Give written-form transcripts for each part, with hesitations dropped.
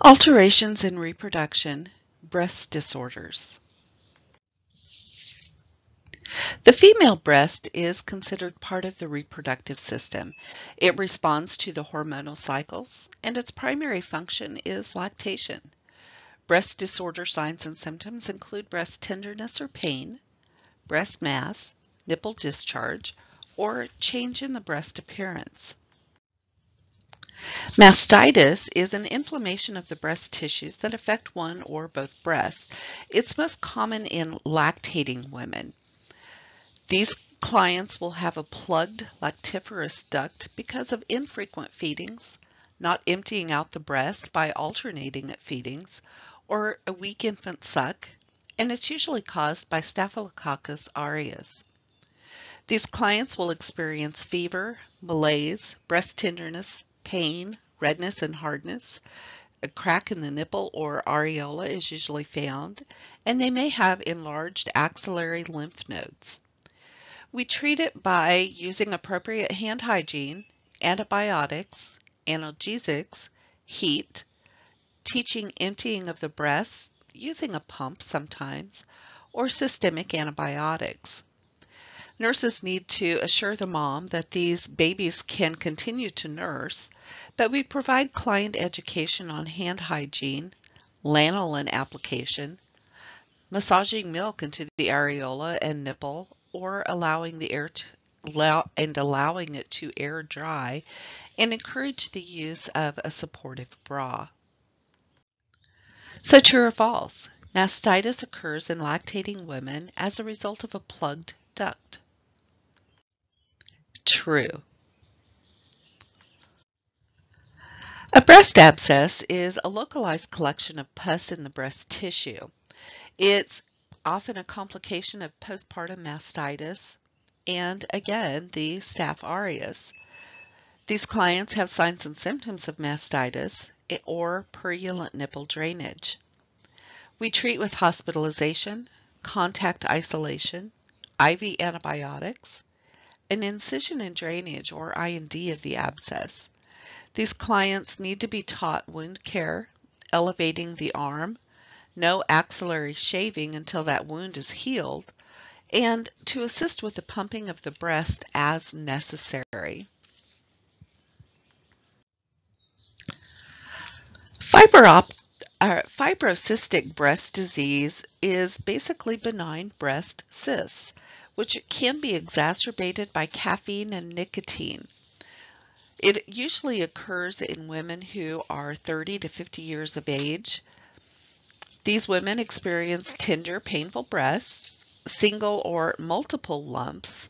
Alterations in reproduction, breast disorders. The female breast is considered part of the reproductive system. It responds to the hormonal cycles, and its primary function is lactation. Breast disorder signs and symptoms include breast tenderness or pain, breast mass, nipple discharge, or change in the breast appearance. Mastitis is an inflammation of the breast tissues that affect one or both breasts. It's most common in lactating women. These clients will have a plugged lactiferous duct because of infrequent feedings, not emptying out the breast by alternating at feedings, or a weak infant suck, and it's usually caused by Staphylococcus aureus. These clients will experience fever, malaise, breast tenderness, pain, redness and hardness. A crack in the nipple or areola is usually found, and they may have enlarged axillary lymph nodes. We treat it by using appropriate hand hygiene, antibiotics, analgesics, heat, teaching emptying of the breast, using a pump sometimes, or systemic antibiotics. Nurses need to assure the mom that these babies can continue to nurse, but we provide client education on hand hygiene, lanolin application, massaging milk into the areola and nipple, or allowing it to air dry, and encourage the use of a supportive bra. So true or false? Mastitis occurs in lactating women as a result of a plugged duct. True. A breast abscess is a localized collection of pus in the breast tissue. It's often a complication of postpartum mastitis and, again, the Staph aureus. These clients have signs and symptoms of mastitis or purulent nipple drainage. We treat with hospitalization, contact isolation, IV antibiotics, an incision and drainage or I&D of the abscess. These clients need to be taught wound care, elevating the arm, no axillary shaving until that wound is healed, and to assist with the pumping of the breast as necessary. Fibrocystic breast disease is basically benign breast cysts, which can be exacerbated by caffeine and nicotine. It usually occurs in women who are 30 to 50 years of age. These women experience tender, painful breasts, single or multiple lumps,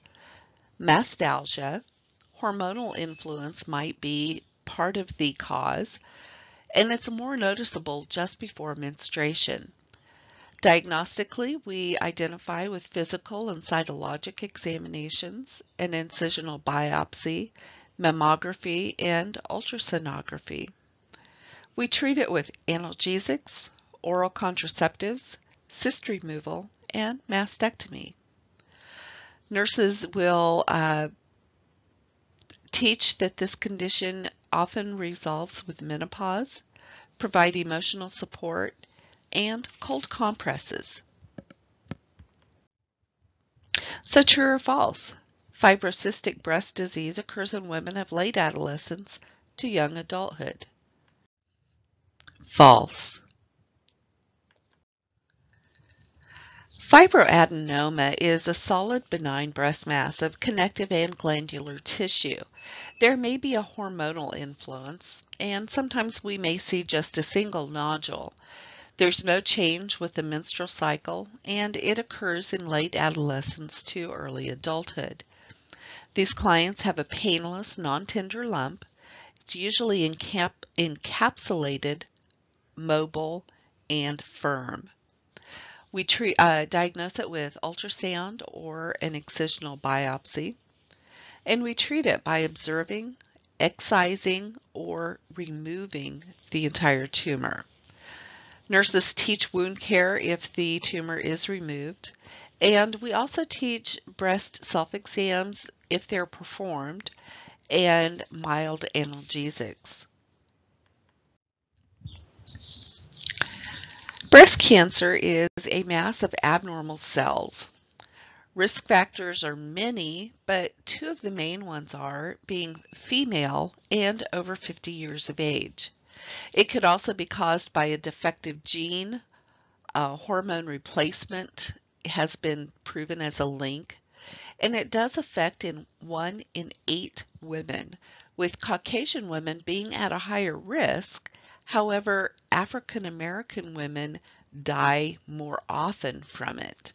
mastalgia, hormonal influence might be part of the cause, and it's more noticeable just before menstruation. Diagnostically, we identify with physical and cytologic examinations, an incisional biopsy, mammography, and ultrasonography. We treat it with analgesics, oral contraceptives, cyst removal, and mastectomy. Nurses will teach that this condition often resolves with menopause, provide emotional support, and cold compresses. So true or false? Fibrocystic breast disease occurs in women of late adolescence to young adulthood. False. Fibroadenoma is a solid benign breast mass of connective and glandular tissue. There may be a hormonal influence, and sometimes we may see just a single nodule. There's no change with the menstrual cycle, and it occurs in late adolescence to early adulthood. These clients have a painless, non-tender lump. It's usually encapsulated, mobile, and firm. We diagnose it with ultrasound or an excisional biopsy, and we treat it by observing, excising, or removing the entire tumor. Nurses teach wound care if the tumor is removed, and we also teach breast self-exams if they're performed, and mild analgesics. Breast cancer is a mass of abnormal cells. Risk factors are many, but two of the main ones are being female and over 50 years of age. It could also be caused by a defective gene. Hormone replacement has been proven as a link, and it does affect 1 in 8 women, with Caucasian women being at a higher risk. However, African American women die more often from it.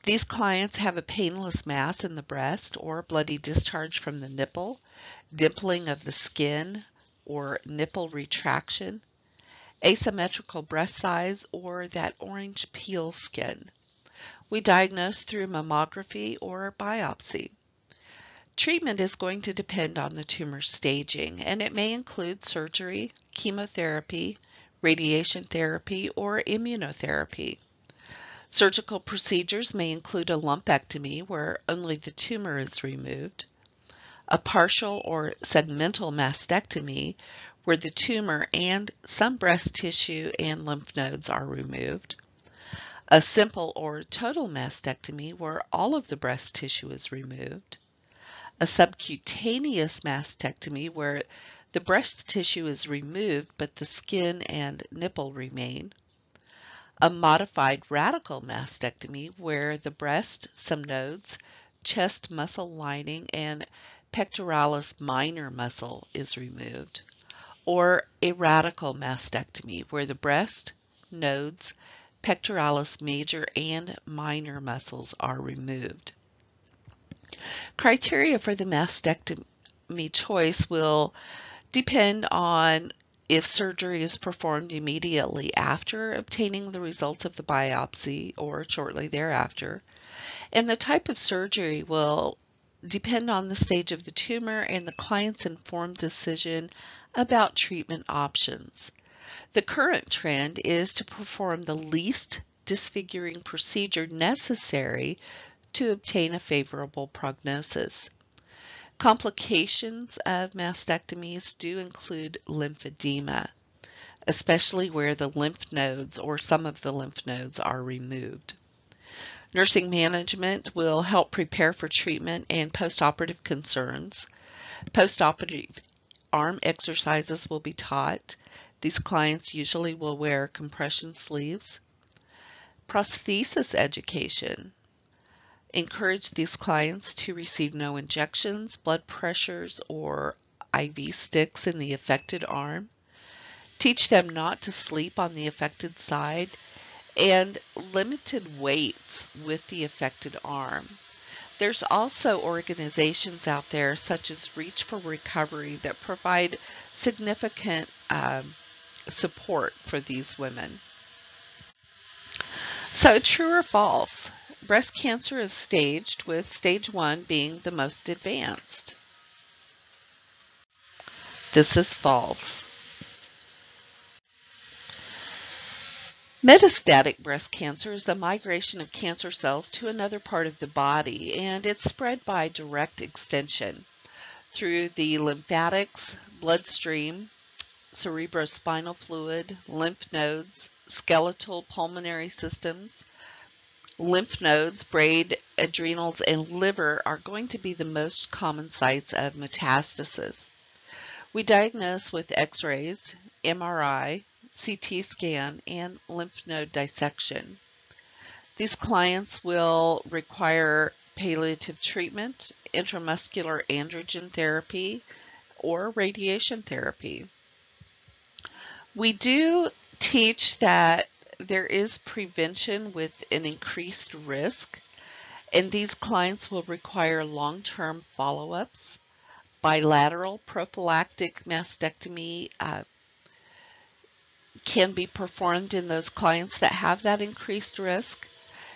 These clients have a painless mass in the breast or bloody discharge from the nipple, dimpling of the skin or nipple retraction, asymmetrical breast size, or that orange peel skin. We diagnose through mammography or biopsy. Treatment is going to depend on the tumor staging, and it may include surgery, chemotherapy, radiation therapy, or immunotherapy. Surgical procedures may include a lumpectomy where only the tumor is removed, a partial or segmental mastectomy where the tumor and some breast tissue and lymph nodes are removed, a simple or total mastectomy where all of the breast tissue is removed, a subcutaneous mastectomy where the breast tissue is removed but the skin and nipple remain, a modified radical mastectomy where the breast, some nodes, chest muscle lining, and pectoralis minor muscle is removed, or a radical mastectomy where the breast, nodes, pectoralis major and minor muscles are removed. Criteria for the mastectomy choice will depend on if surgery is performed immediately after obtaining the results of the biopsy or shortly thereafter, and the type of surgery will depend on the stage of the tumor and the client's informed decision about treatment options. The current trend is to perform the least disfiguring procedure necessary to obtain a favorable prognosis. Complications of mastectomies do include lymphedema, especially where the lymph nodes or some of the lymph nodes are removed. Nursing management will help prepare for treatment and postoperative concerns. Postoperative arm exercises will be taught. These clients usually will wear compression sleeves. Prosthesis education. Encourage these clients to receive no injections, blood pressures, or IV sticks in the affected arm. Teach them not to sleep on the affected side, and limited weights with the affected arm. There's also organizations out there such as Reach for Recovery that provide significant support for these women. So, true or false? Breast cancer is staged, with stage 1 being the most advanced. This is false. Metastatic breast cancer is the migration of cancer cells to another part of the body, and it's spread by direct extension through the lymphatics, bloodstream, cerebrospinal fluid, lymph nodes, skeletal pulmonary systems. Lymph nodes, brain, adrenals, and liver are going to be the most common sites of metastasis. We diagnose with X-rays, MRI, CT scan, and lymph node dissection. These clients will require palliative treatment, intramuscular androgen therapy, or radiation therapy. We do teach that there is prevention with an increased risk, and these clients will require long-term follow-ups. Bilateral prophylactic mastectomy can be performed in those clients that have that increased risk.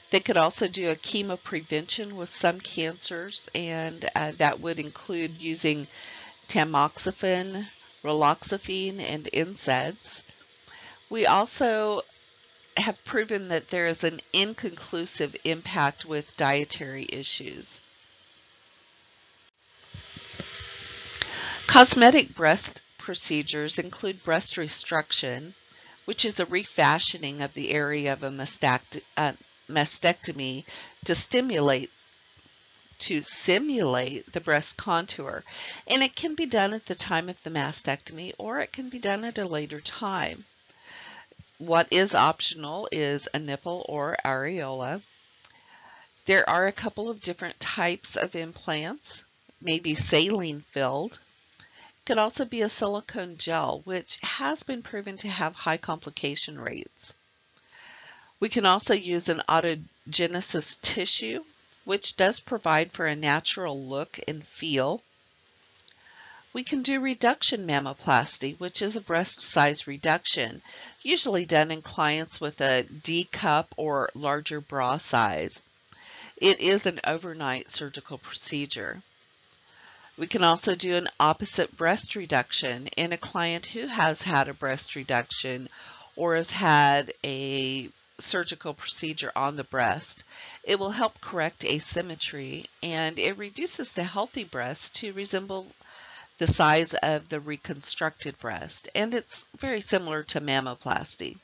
They could also do a chemoprevention with some cancers, and that would include using tamoxifen, raloxifene, and NSAIDs. We also have proven that there is an inconclusive impact with dietary issues. Cosmetic breast procedures include breast restriction, which is a refashioning of the area of a mastectomy to simulate the breast contour. And it can be done at the time of the mastectomy, or it can be done at a later time. What is optional is a nipple or areola. There are a couple of different types of implants, maybe saline filled. It could also be a silicone gel, which has been proven to have high complication rates. We can also use an autogenesis tissue, which does provide for a natural look and feel. We can do reduction mammoplasty, which is a breast size reduction, usually done in clients with a D cup or larger bra size. It is an overnight surgical procedure. We can also do an opposite breast reduction in a client who has had a breast reduction or has had a surgical procedure on the breast. It will help correct asymmetry, and it reduces the healthy breast to resemble the size of the reconstructed breast, and it's very similar to mammoplasty.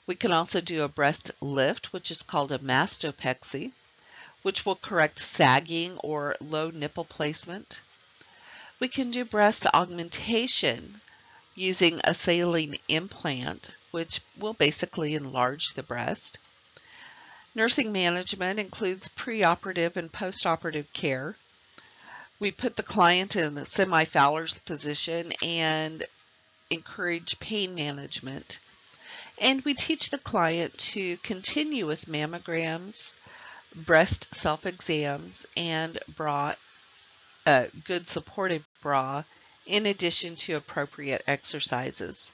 We can also do a breast lift, which is called a mastopexy, which will correct sagging or low nipple placement. We can do breast augmentation using a saline implant, which will basically enlarge the breast. Nursing management includes preoperative and postoperative care. We put the client in a semi-Fowler's position and encourage pain management. And we teach the client to continue with mammograms, breast self-exams, and good supportive bra, in addition to appropriate exercises.